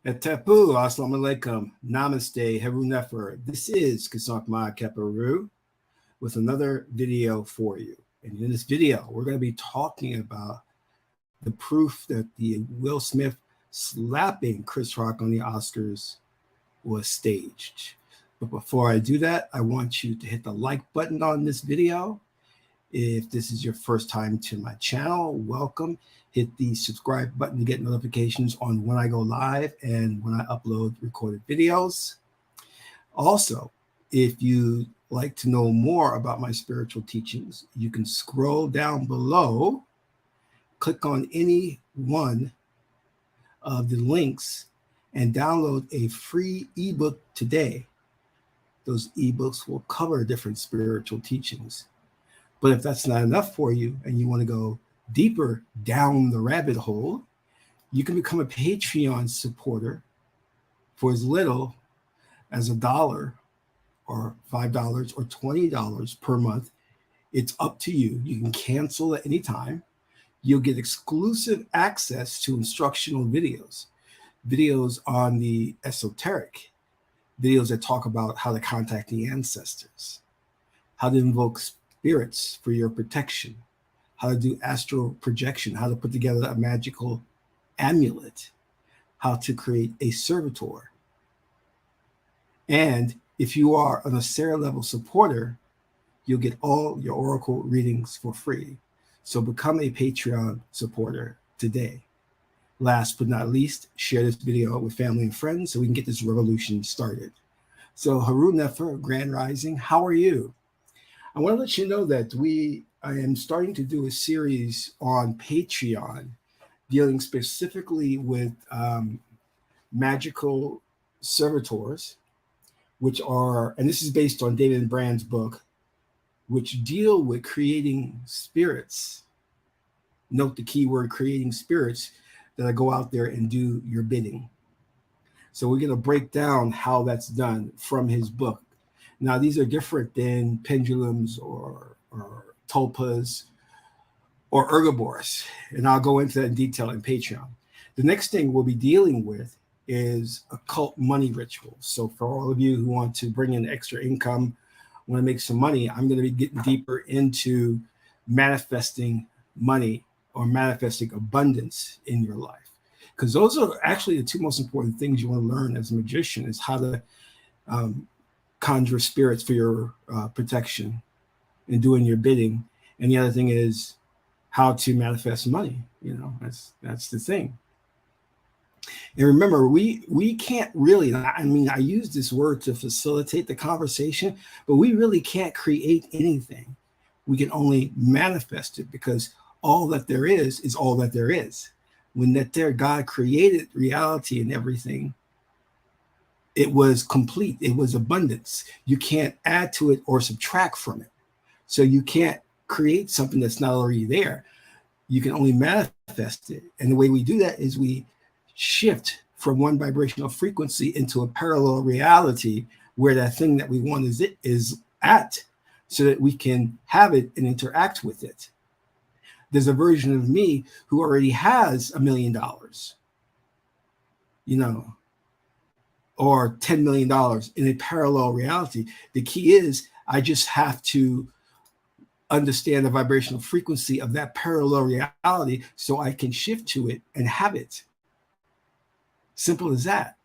Etapu, assalamu alaikum, namaste, heru nefer. This is Qesankh Ma Keperu with another video for you. And in this video, we're going to be talking about the proof that the Will Smith slapping Chris Rock on the Oscars was staged. But before I do that, I want you to hit the like button on this video. If this is your first time to my channel, welcome. Hit the subscribe button to get notifications on when I go live and when I upload recorded videos. Also, if you like to know more about my spiritual teachings, you can scroll down below, click on any one of the links, and download a free ebook today. Those ebooks will cover different spiritual teachings. But if that's not enough for you and you want to go deeper down the rabbit hole, you can become a Patreon supporter for as little as $1 or $5 or $20 per month. It's up to you. You can cancel at any time. You'll get exclusive access to instructional videos on the esoteric, videos that talk about how to contact the ancestors, how to invoke spirits for your protection, how to do astral projection, how to put together a magical amulet, how to create a servitor. And if you are an Asera level supporter, you'll get all your oracle readings for free. So become a Patreon supporter today. Last but not least, share this video with family and friends so we can get this revolution started. So Haru Nefer, Grand Rising, how are you? I want to let you know that I am starting to do a series on Patreon dealing specifically with magical servitors, which are, and this is based on David Brand's book, which deal with creating spirits. Note the key word, creating spirits that go out there and do your bidding. So we're going to break down how that's done from his book. Now, these are different than pendulums or tulpas or Ouroboros, and I'll go into that in detail in Patreon. The next thing we'll be dealing with is occult money rituals. So for all of you who want to bring in extra income, want to make some money, I'm going to be getting deeper into manifesting money or manifesting abundance in your life. Because those are actually the two most important things you want to learn as a magician, is how to conjure spirits for your protection and doing your bidding. And the other thing is how to manifest money. You know, that's the thing. And remember, we can't really, I mean, I use this word to facilitate the conversation, but we really can't create anything. We can only manifest it, because all that there is all that there is. When that there God created reality and everything, it was complete. It was abundance. You can't add to it or subtract from it. So you can't create something that's not already there. You can only manifest it. And the way we do that is we shift from one vibrational frequency into a parallel reality where that thing that we want is at, so that we can have it and interact with it. There's a version of me who already has $1 million, you know, or $10 million in a parallel reality. The key is I just have to understand the vibrational frequency of that parallel reality so I can shift to it and have it. Simple as that.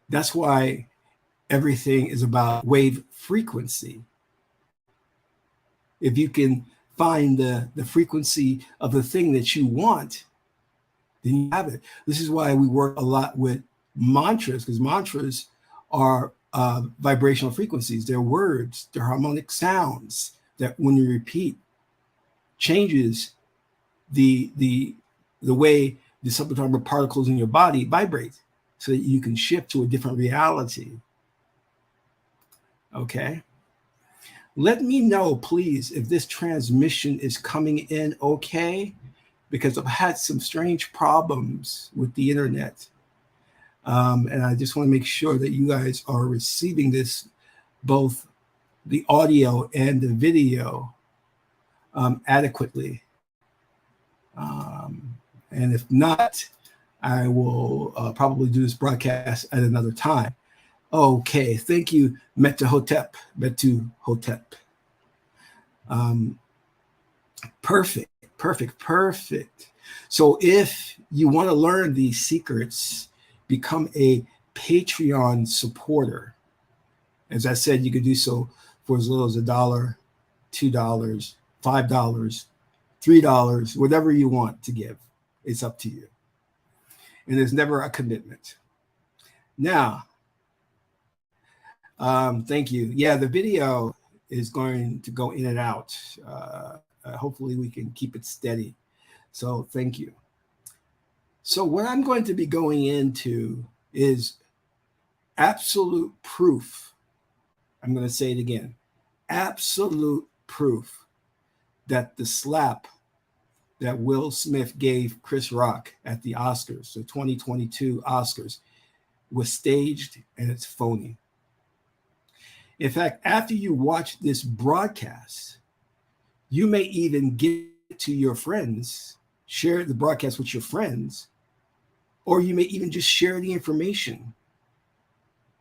That's why everything is about wave frequency. If you can find the frequency of the thing that you want, then you have it. This is why we work a lot with mantras, because mantras are vibrational frequencies. They're words, they're harmonic sounds that when you repeat changes the way the subatomic particles in your body vibrate, so that you can shift to a different reality. Okay. Let me know, please, if this transmission is coming in okay, because I've had some strange problems with the internet. And I just want to make sure that you guys are receiving this, both the audio and the video, adequately. And if not, I will probably do this broadcast at another time. Okay, thank you, Metu Hotep. Perfect, perfect, perfect. So if you want to learn these secrets, become a Patreon supporter. As I said, you could do so for as little as $1, $2, $5, $3, whatever you want to give. It's up to you. And there's never a commitment. Now, thank you. Yeah, the video is going to go in and out. Hopefully we can keep it steady. So thank you. So what I'm going to be going into is absolute proof. I'm going to say it again. Absolute proof that the slap that Will Smith gave Chris Rock at the Oscars, the 2022 Oscars, was staged and it's phony. In fact, after you watch this broadcast, you may even get to your friends, share the broadcast with your friends, or you may even just share the information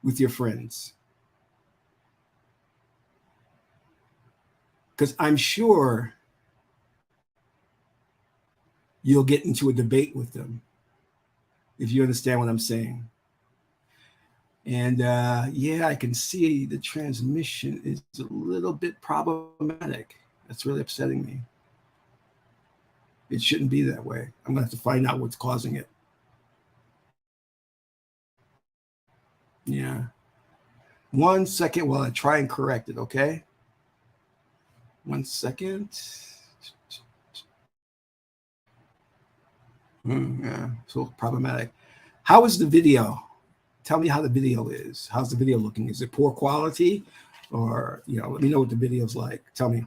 with your friends. Because I'm sure you'll get into a debate with them, if you understand what I'm saying. And yeah, I can see the transmission is a little bit problematic. That's really upsetting me. It shouldn't be that way. I'm going to have to find out what's causing it. Yeah. 1 second while I try and correct it, okay? 1 second. Yeah, so problematic. How is the video? Tell me how the video is. How's the video looking? Is it poor quality? Or, let me know what the video's like. Tell me.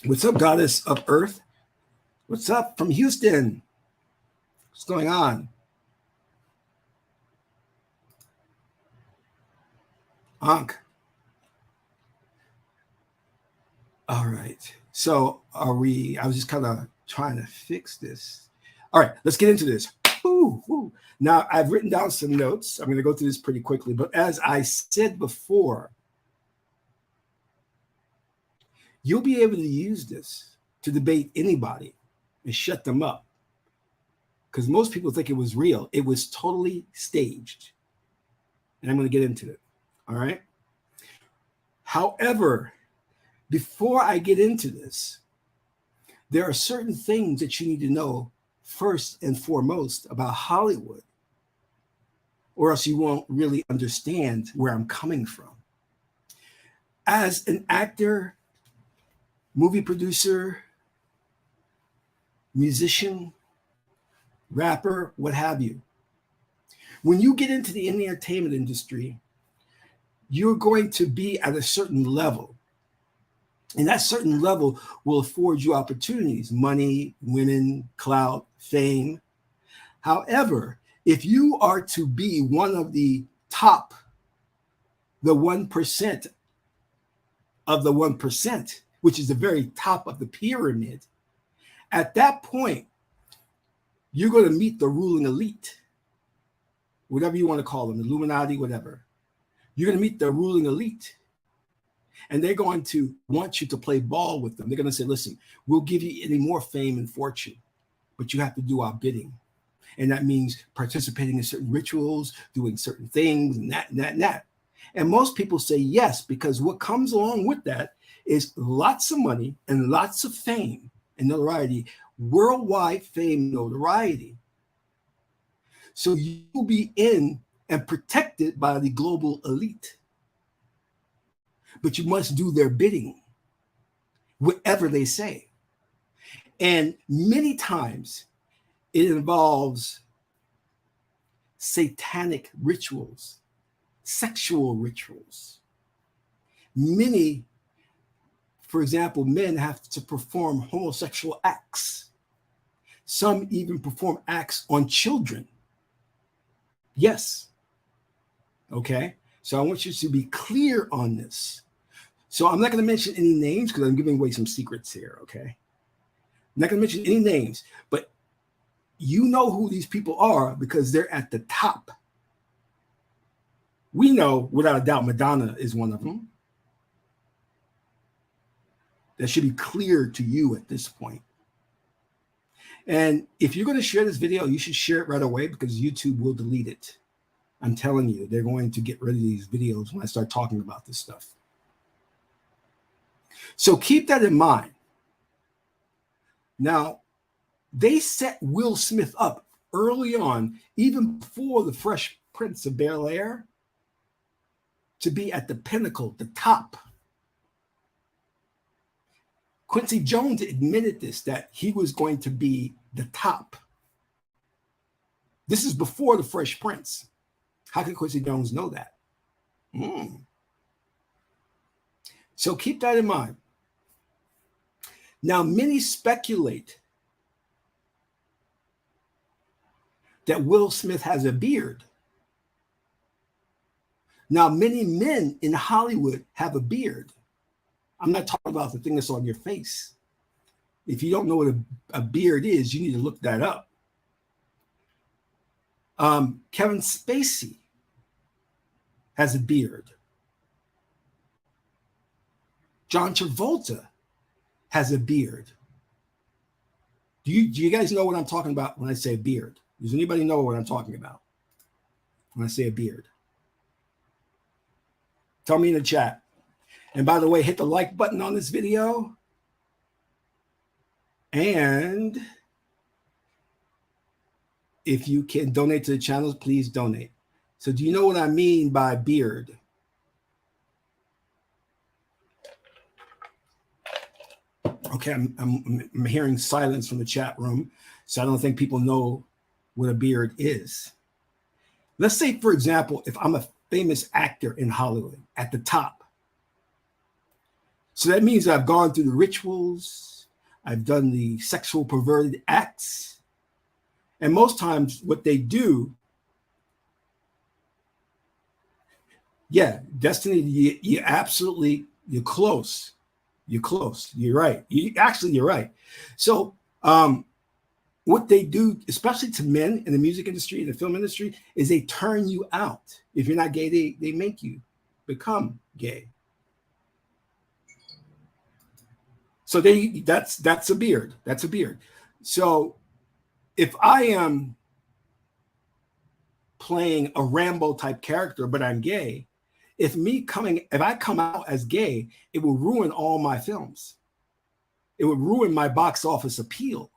What's up, Goddess of Earth? What's up from Houston? What's going on? Ankh. All right. So I was just kind of trying to fix this. All right, let's get into this. Ooh. Now, I've written down some notes. I'm going to go through this pretty quickly. But as I said before, you'll be able to use this to debate anybody and shut them up. Because most people think it was real. It was totally staged. And I'm going to get into it. All right. However, before I get into this, there are certain things that you need to know first and foremost about Hollywood, or else you won't really understand where I'm coming from. As an actor, movie producer, musician, rapper, what have you, when you get into the entertainment industry, you're going to be at a certain level. And that certain level will afford you opportunities, money, women, clout, fame. However, if you are to be one of the top, the 1% of the 1%, which is the very top of the pyramid, at that point, you're going to meet the ruling elite, whatever you want to call them, Illuminati, whatever. You're going to meet the ruling elite. And they're going to want you to play ball with them. They're going to say, listen, we'll give you any more fame and fortune, but you have to do our bidding. And that means participating in certain rituals, doing certain things, and that, and that, and that. And most people say yes, because what comes along with that is lots of money and lots of fame and notoriety, worldwide fame and notoriety. So you'll be in and protected by the global elite. But you must do their bidding, whatever they say. And many times it involves satanic rituals, sexual rituals. Many, for example, men have to perform homosexual acts. Some even perform acts on children. Yes. Okay. So I want you to be clear on this. So I'm not going to mention any names because I'm giving away some secrets here. Okay. not going to mention any names, but you know who these people are because they're at the top. We know without a doubt Madonna is one of them. That should be clear to you at this point. And if you're going to share this video, you should share it right away because YouTube will delete it. I'm telling you, they're going to get rid of these videos when I start talking about this stuff. So keep that in mind. Now, they set Will Smith up early on, even before the Fresh Prince of Bel-Air, to be at the pinnacle, the top. Quincy Jones admitted this, that he was going to be the top. This is before the Fresh Prince. How could Quincy Jones know that? So keep that in mind. Now, many speculate that Will Smith has a beard. Now, many men in Hollywood have a beard. I'm not talking about the thing that's on your face. If you don't know what a beard is, you need to look that up. Kevin Spacey has a beard. John Travolta has a beard. Do you guys know what I'm talking about when I say beard? Does anybody know what I'm talking about when I say a beard? Tell me in the chat. And by the way, hit the like button on this video. And if you can donate to the channel, please donate. So do you know what I mean by beard? Okay, I'm hearing silence from the chat room, so I don't think people know what a beard is. Let's say, for example, if I'm a famous actor in Hollywood at the top. So that means I've gone through the rituals, I've done the sexual perverted acts, and most times what they do, yeah, Destiny, you absolutely, you're close. You're close. You're right. You're right. So what they do, especially to men in the music industry, in the film industry, is they turn you out. If you're not gay, they make you become gay. So that's a beard. That's a beard. So if I am playing a Rambo type character, but I'm gay, if I come out as gay, it will ruin all my films. It would ruin my box office appeal.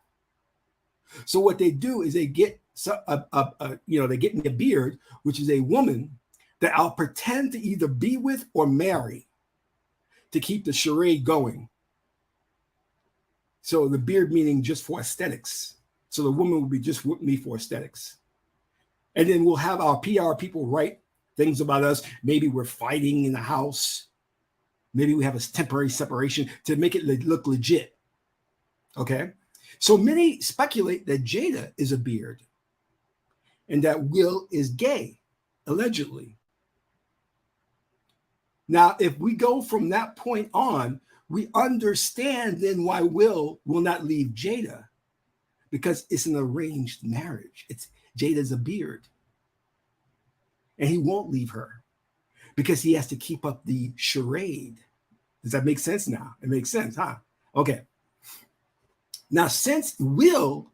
So what they do is they get they get me a beard, which is a woman that I'll pretend to either be with or marry to keep the charade going. So the beard meaning just for aesthetics. So the woman will be just with me for aesthetics. And then we'll have our PR people write things about us. Maybe we're fighting in the house. Maybe we have a temporary separation to make it look legit. Okay. So many speculate that Jada is a beard and that Will is gay, allegedly. Now, if we go from that point on, we understand then why Will not leave Jada, because it's an arranged marriage. Jada's a beard. And he won't leave her because he has to keep up the charade. Does that make sense now? It makes sense, huh? Okay. Now, since Will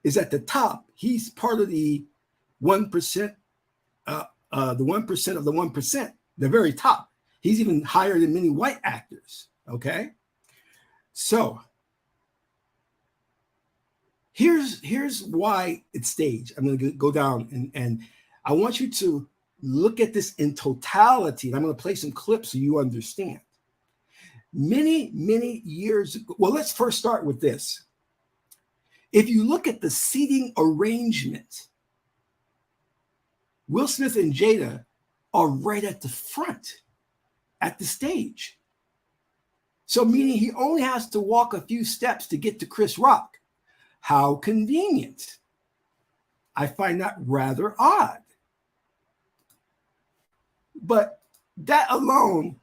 is at the top, he's part of the 1%, the 1% of the 1%, the very top. He's even higher than many white actors, okay? So here's why it's staged. I'm going to go down and I want you to look at this in totality. And I'm going to play some clips so you understand. Many, many years ago, well, let's first start with this. If you look at the seating arrangement, Will Smith and Jada are right at the front, at the stage. So meaning he only has to walk a few steps to get to Chris Rock. How convenient. I find that rather odd. But that alone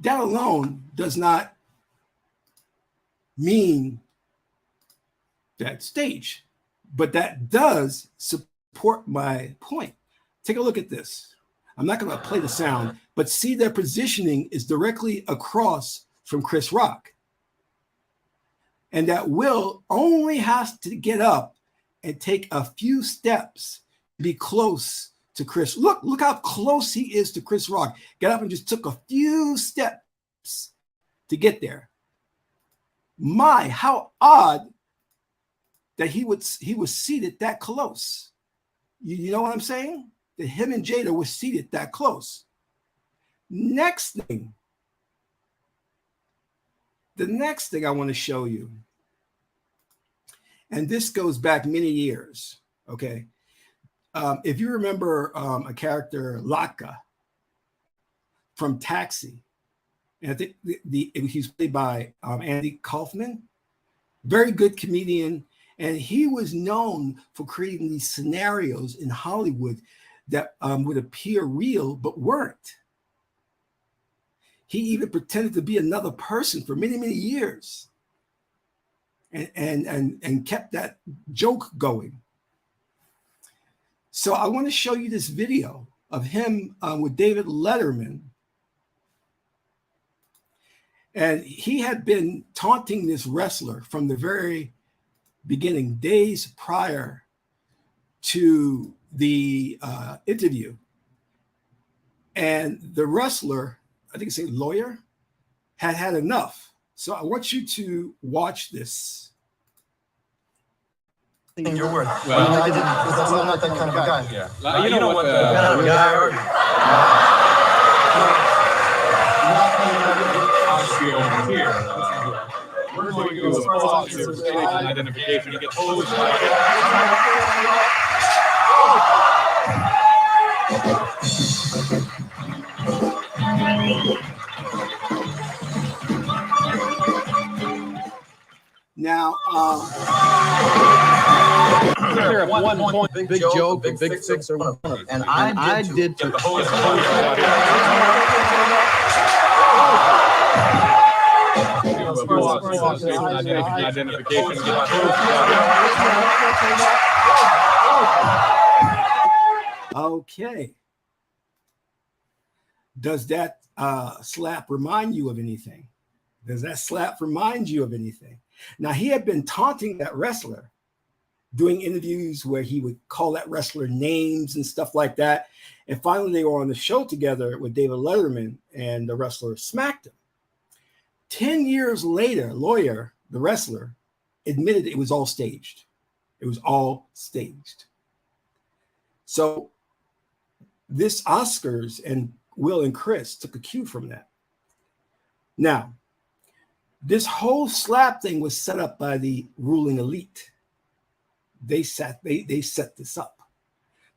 that alone does not mean that stage, but that does support my point. Take a look at this. I'm not going to play the sound, but see their positioning is directly across from Chris Rock. And that Will only has to get up and take a few steps to be close to Chris. Look how close he is to Chris Rock. Get up and just took a few steps to get there. My, how odd that he was seated that close. You know what I'm saying? That him and Jada were seated that close. Next thing, the next thing I want to show you, and this goes back many years, okay? If you remember a character, Laka, from Taxi, and I think he's played by Andy Kaufman, very good comedian, and he was known for creating these scenarios in Hollywood that would appear real but weren't. He even pretended to be another person for many, many years, and kept that joke going. So I want to show you this video of him with David Letterman. And he had been taunting this wrestler from the very beginning, days prior to the interview. And the wrestler, I think it's a lawyer, had had enough. So I want you to watch this. Your word. Well, I didn't. I'm not that kind of a guy. Yeah. You know what? Kind of guy are you? Over here. We're going to do a full officer identification to get posed like Now, clear up one point. Big joke, big fixer, and I did Get too. the hose out here. Do a full officer identification to get posed okay. Does that slap remind you of anything? Does that slap remind you of anything? Now, he had been taunting that wrestler, doing interviews where he would call that wrestler names and stuff like that. And finally, they were on the show together with David Letterman, and the wrestler smacked him. 10 years later, Lawyer, the wrestler, admitted it was all staged. It was all staged. So this Oscars and Will and Chris took a cue from that. Now, this whole slap thing was set up by the ruling elite. They set this up.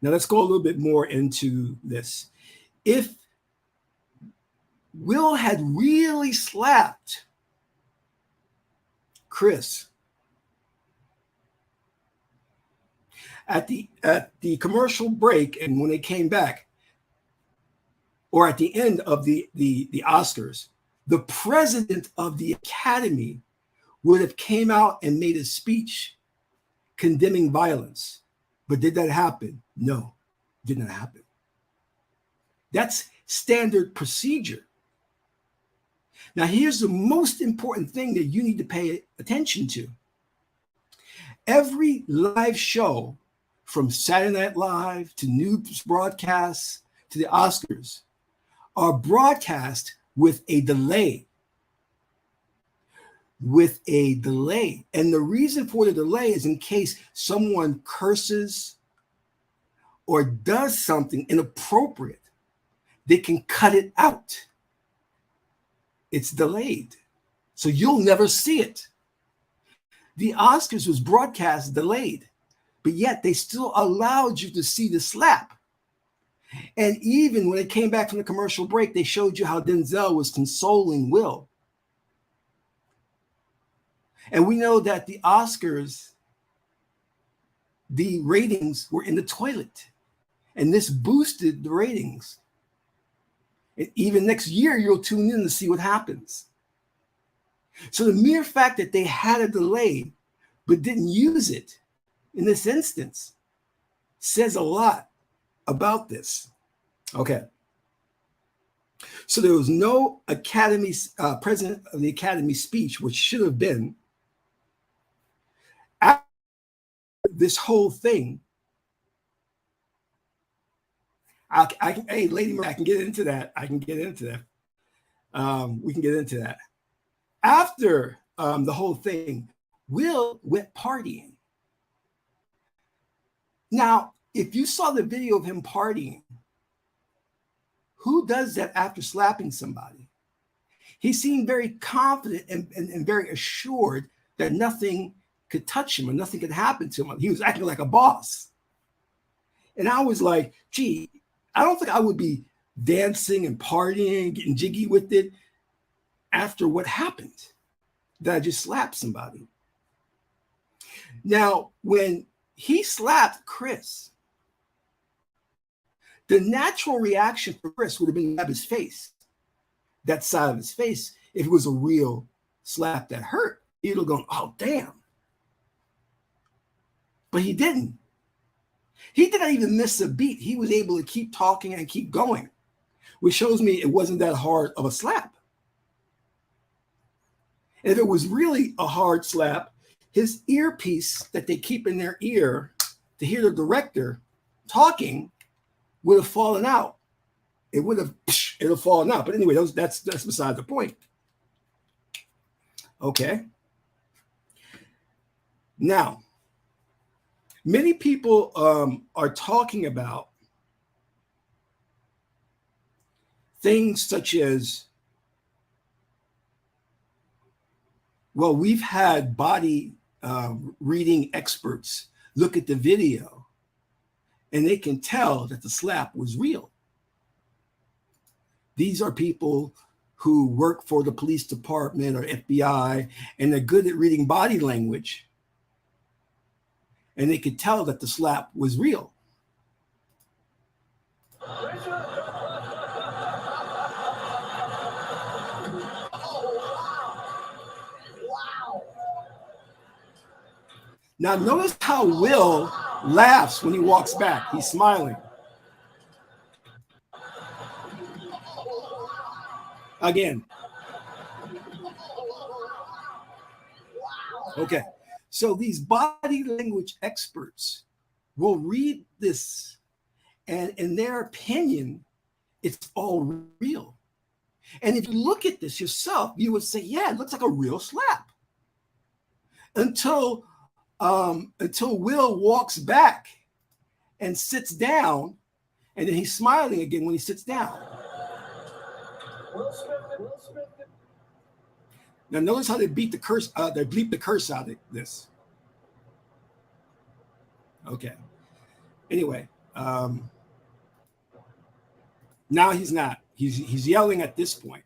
Now let's go a little bit more into this. If Will had really slapped Chris at the commercial break, and when they came back, or at the end of the Oscars, the president of the Academy would have came out and made a speech condemning violence. But did that happen? No, did not happen. That's standard procedure. Now, here's the most important thing that you need to pay attention to. Every live show, from Saturday Night Live to news broadcasts to the Oscars, are broadcast with a delay. With a delay. And the reason for the delay is in case someone curses or does something inappropriate, they can cut it out. It's delayed. So you'll never see it. The Oscars was broadcast delayed, but yet they still allowed you to see the slap. And even when it came back from the commercial break, they showed you how Denzel was consoling Will. And we know that the Oscars, the ratings were in the toilet. And this boosted the ratings. And even next year, you'll tune in to see what happens. So the mere fact that they had a delay but didn't use it in this instance says a lot about this. Okay. So there was no president of the Academy speech, which should have been after this whole thing. Hey, Lady Marie, I can get into that. We can get into that. After the whole thing, Will went partying. Now, if you saw the video of him partying, who does that after slapping somebody? He seemed very confident and very assured that nothing could touch him or nothing could happen to him. He was acting like a boss. And I was like, gee, I don't think I would be dancing and partying, getting jiggy with it after what happened, that I just slapped somebody. Now, when he slapped Chris, the natural reaction for Chris would have been to grab his face, that side of his face, if it was a real slap that hurt. He'd have gone, oh, damn. But he didn't. He did not even miss a beat. He was able to keep talking and keep going, which shows me it wasn't that hard of a slap. And if it was really a hard slap, his earpiece that they keep in their ear to hear the director talking would have fallen out. It'll have fallen out. But anyway, that's beside the point. Okay. Now, many people are talking about things such as, well, we've had body reading experts look at the video and they can tell that the slap was real. These are people who work for the police department or FBI, and they're good at reading body language. And they could tell that the slap was real. Now, notice how Will laughs when he walks back. He's smiling. Again. Okay. So these body language experts will read this, and in their opinion, it's all real. And if you look at this yourself, you would say, yeah, it looks like a real slap. Until Will walks back and sits down, and then he's smiling again when he sits down. Now notice how they beat the curse, they bleep the curse out of this. Okay. Anyway, now he's not. He's yelling at this point.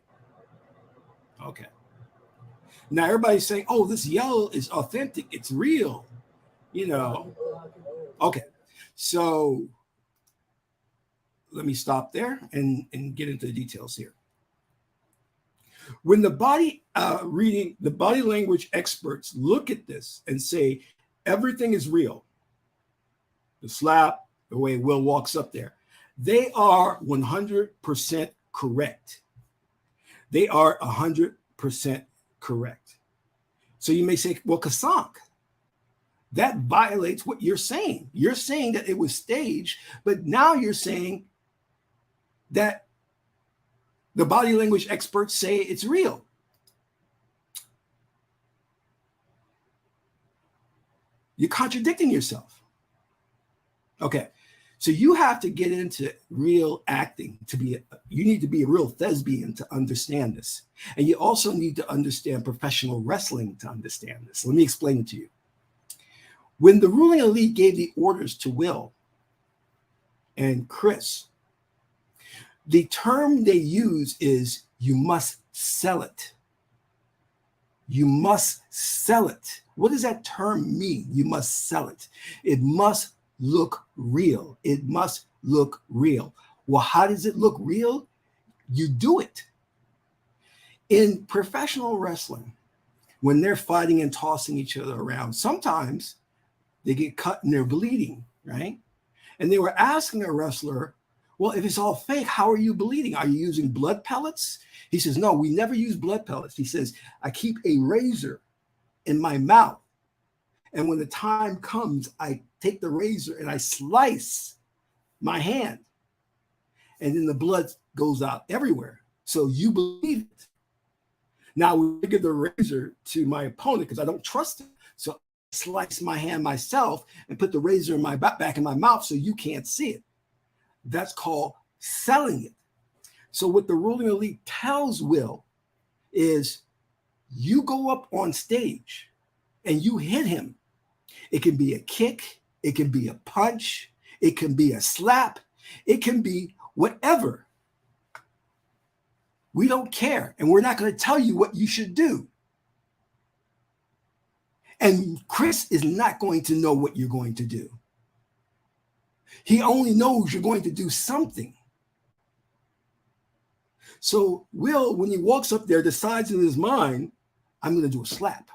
Okay. Now everybody's saying, "Oh, this yell is authentic. It's real." You know. Okay. So let me stop there and get into the details here. When the body language experts look at this and say everything is real, the slap, the way Will walks up there, they are 100% correct. They are 100% correct. So you may say, well, Qesankh, that violates what you're saying. You're saying that it was staged, but now you're saying that the body language experts say it's real. You're contradicting yourself. Okay, so you have to get into real acting you need to be a real thespian to understand this. And you also need to understand professional wrestling to understand this. Let me explain it to you. When the ruling elite gave the orders to Will and Chris, the term they use is, you must sell it. You must sell it. What does that term mean? You must sell it. It must look real. It must look real. Well, how does it look real? You do it. In professional wrestling, when they're fighting and tossing each other around, sometimes they get cut and they're bleeding, right? And they were asking a wrestler, well, if it's all fake, how are you bleeding? Are you using blood pellets? He says, no, we never use blood pellets. He says, I keep a razor in my mouth. And when the time comes, I take the razor and I slice my hand. And then the blood goes out everywhere. So you believe it. Now we give the razor to my opponent because I don't trust him. So I slice my hand myself and put the razor in my back in my mouth so you can't see it. That's called selling it. So what the ruling elite tells Will is you go up on stage and you hit him. It can be a kick. It can be a punch. It can be a slap. It can be whatever. We don't care. And we're not going to tell you what you should do. And Chris is not going to know what you're going to do. He only knows you're going to do something. So Will, when he walks up there, decides in his mind, I'm going to do a slap.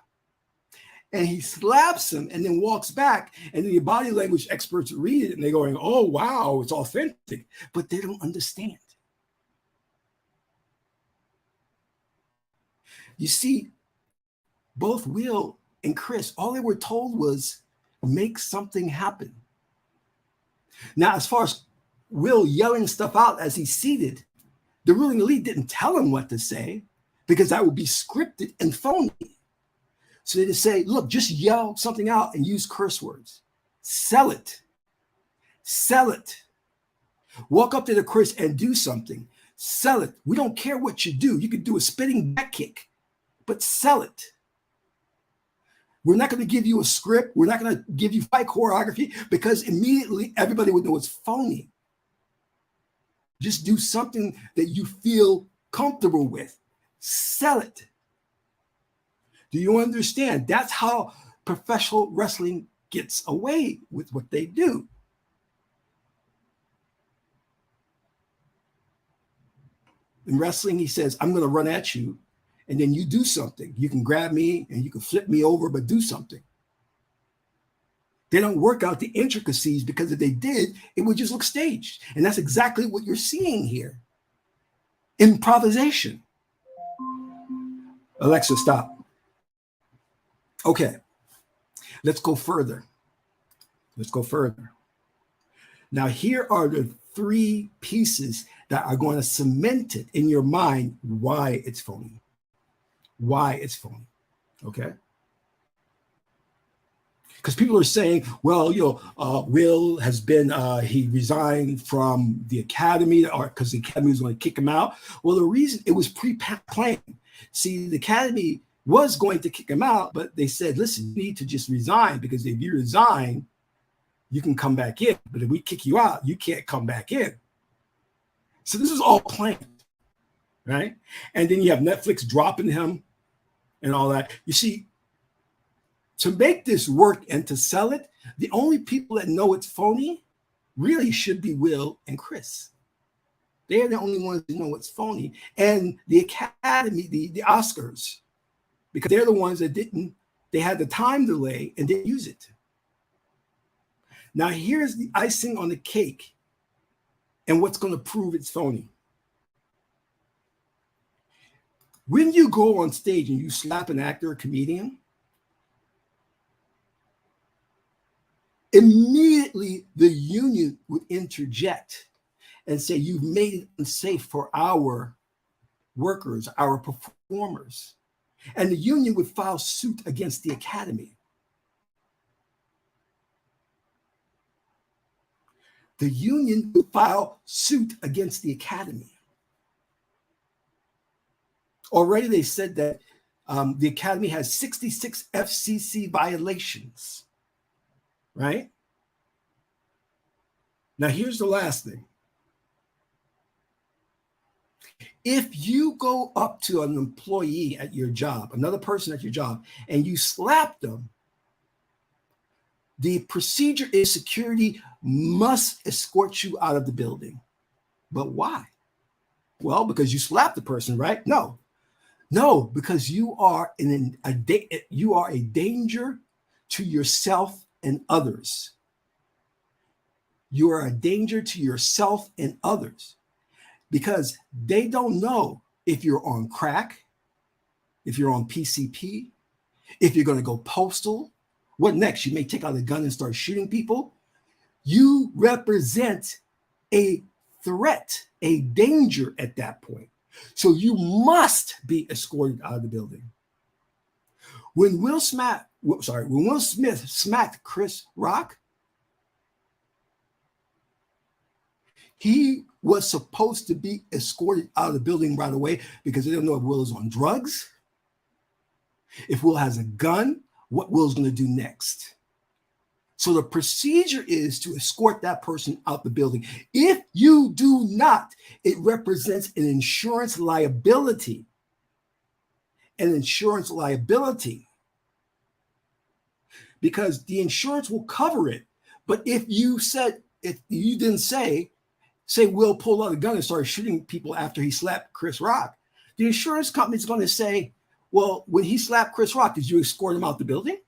And he slaps him and then walks back. And the body language experts read it and they're going, oh, wow, it's authentic. But they don't understand. You see, both Will and Chris, all they were told was make something happen. Now, as far as Will yelling stuff out as he's seated, the ruling elite didn't tell him what to say because that would be scripted and phony. So they just say, look, just yell something out and use curse words. Sell it. Sell it. Walk up to the Chris and do something. Sell it. We don't care what you do. You could do a spinning back kick, but sell it. We're not going to give you a script. We're not going to give you fight choreography because immediately everybody would know it's phony. Just do something that you feel comfortable with. Sell it. Do you understand? That's how professional wrestling gets away with what they do. In wrestling, he says, I'm going to run at you, and then you do something. You can grab me, and you can flip me over, but do something. They don't work out the intricacies because if they did, it would just look staged. And that's exactly what you're seeing here. Improvisation. Alexa, stop. Okay, let's go further. Let's go further. Now, here are the three pieces that are going to cement it in your mind why it's phony. Why it's phony. Okay? Because people are saying, well, Will has been, he resigned from the academy because the academy was going to kick him out. Well, the reason it was pre-planned. See, the academy was going to kick him out, but they said, listen, you need to just resign because if you resign, you can come back in. But if we kick you out, you can't come back in. So this is all planned, right? And then you have Netflix dropping him and all that. You see, to make this work and to sell it, the only people that know it's phony really should be Will and Chris. They're the only ones that know it's phony. And the Academy, the Oscars, because they're the ones that they had the time delay and didn't use it. Now, here's the icing on the cake and what's going to prove it's phony. When you go on stage and you slap an actor or comedian, immediately the union would interject and say, you've made it unsafe for our workers, our performers. And the union would file suit against the academy. The union would file suit against the academy. Already they said that the academy has 66 FCC violations, right? Now, here's the last thing. If you go up to an employee at your job, another person at your job, and you slap them, the procedure is security must escort you out of the building. But why? Well, because you slapped the person, right? No, no, because you are you are a danger to yourself and others. You are a danger to yourself and others because they don't know if you're on crack, if you're on PCP, if you're going to go postal. What next? You may take out a gun and start shooting people. You represent a threat, a danger at that point. So you must be escorted out of the building. When Will Smith smacked Chris Rock, he was supposed to be escorted out of the building right away because they don't know if Will is on drugs, if Will has a gun, what Will's going to do next. So the procedure is to escort that person out the building. If you do not, it represents an insurance liability. An insurance liability. Because the insurance will cover it. But if you didn't say Will pulled out a gun and started shooting people after he slapped Chris Rock, the insurance company is going to say, well, when he slapped Chris Rock, did you escort him out the building?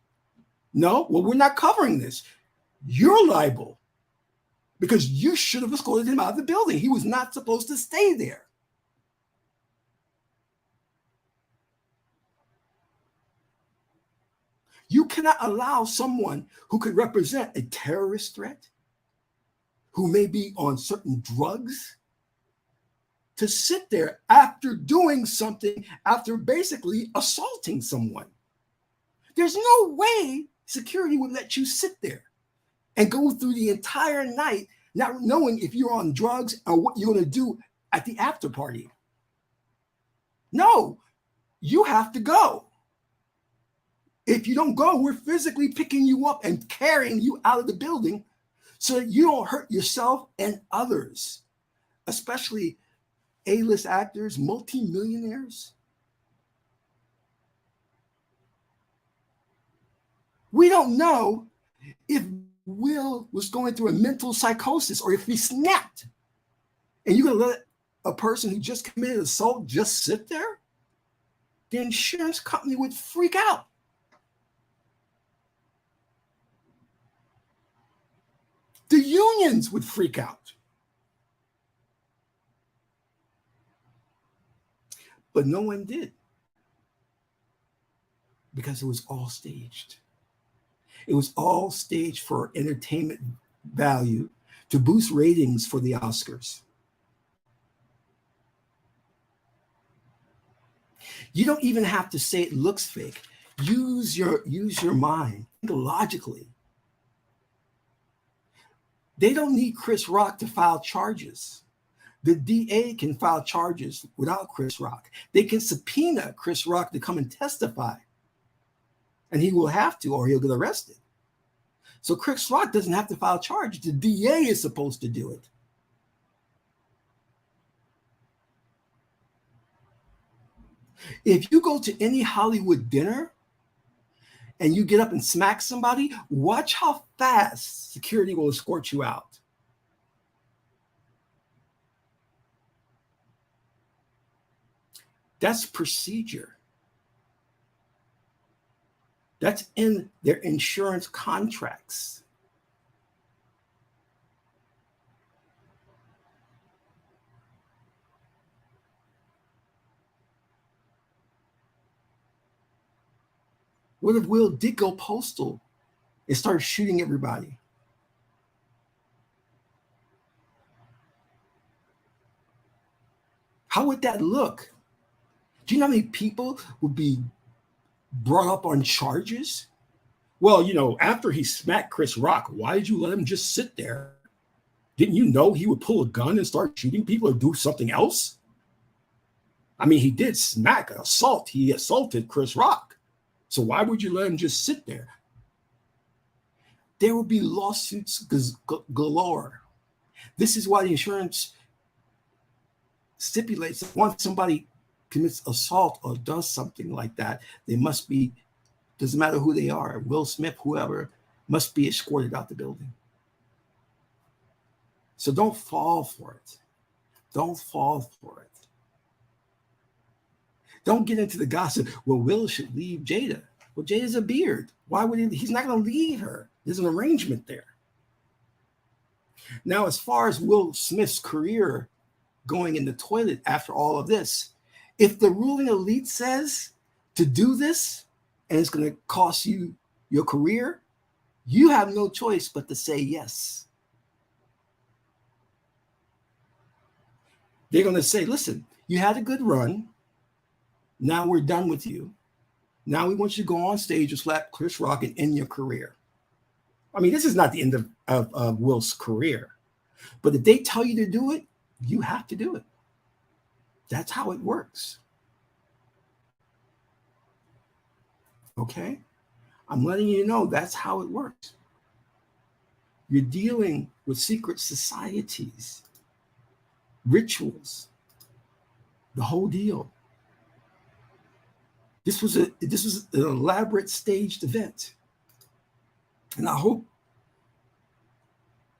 No, well, we're not covering this. You're liable because you should have escorted him out of the building. He was not supposed to stay there. You cannot allow someone who could represent a terrorist threat, who may be on certain drugs, to sit there after doing something, after basically assaulting someone. There's no way security would let you sit there and go through the entire night not knowing if you're on drugs or what you're going to do at the after party. No, you have to go. If you don't go, we're physically picking you up and carrying you out of the building so that you don't hurt yourself and others, especially A-list actors, multimillionaires. We don't know if Will was going through a mental psychosis or if he snapped. And you're going to let a person who just committed assault just sit there? The insurance company would freak out. The unions would freak out. But no one did because it was all staged. It was all staged for entertainment value to boost ratings for the Oscars. You don't even have to say it looks fake. Use your mind. Think logically. They don't need Chris Rock to file charges. The DA can file charges without Chris Rock. They can subpoena Chris Rock to come and testify. And he will have to, or he'll get arrested. So Chris Rock doesn't have to file charges. The DA is supposed to do it. If you go to any Hollywood dinner and you get up and smack somebody, watch how fast security will escort you out. That's procedure. That's in their insurance contracts. What if Will did go postal and start shooting everybody? How would that look? Do you know how many people would be brought up on charges? Well, after he smacked Chris Rock, why did you let him just sit there? Didn't you know he would pull a gun and start shooting people or do something else? I mean, he did smack an assault. He assaulted Chris Rock. So why would you let him just sit there? There will be lawsuits galore. This is why the insurance stipulates that once somebody commits assault or does something like that, they must be, doesn't matter who they are, Will Smith, whoever, must be escorted out the building. So don't fall for it. Don't fall for it. Don't get into the gossip. Well, Will should leave Jada. Well, Jada's a beard. Why would he? He's not going to leave her. There's an arrangement there. Now, as far as Will Smith's career going in the toilet after all of this, if the ruling elite says to do this and it's going to cost you your career, you have no choice but to say yes. They're going to say, listen, you had a good run. Now we're done with you. Now we want you to go on stage and slap Chris Rock and end your career. I mean, this is not the end of Will's career. But if they tell you to do it, you have to do it. That's how it works. Okay? I'm letting you know that's how it works. You're dealing with secret societies, rituals, the whole deal. This was an elaborate staged event. And I hope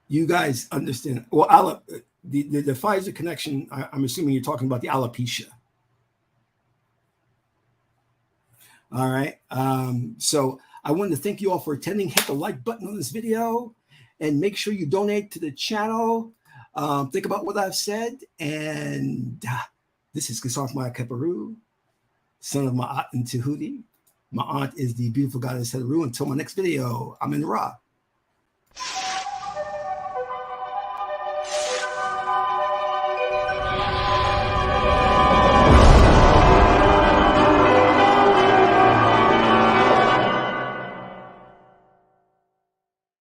you guys understand. Well, the Pfizer connection, I'm assuming you're talking about the alopecia. All right. So I wanted to thank you all for attending. Hit the like button on this video and make sure you donate to the channel. Think about what I've said. And this is Qesankh Maya Keperu, son of Ma'at and Tahuti. My aunt is the beautiful goddess Heteru. Until my next video, I'm in Ra.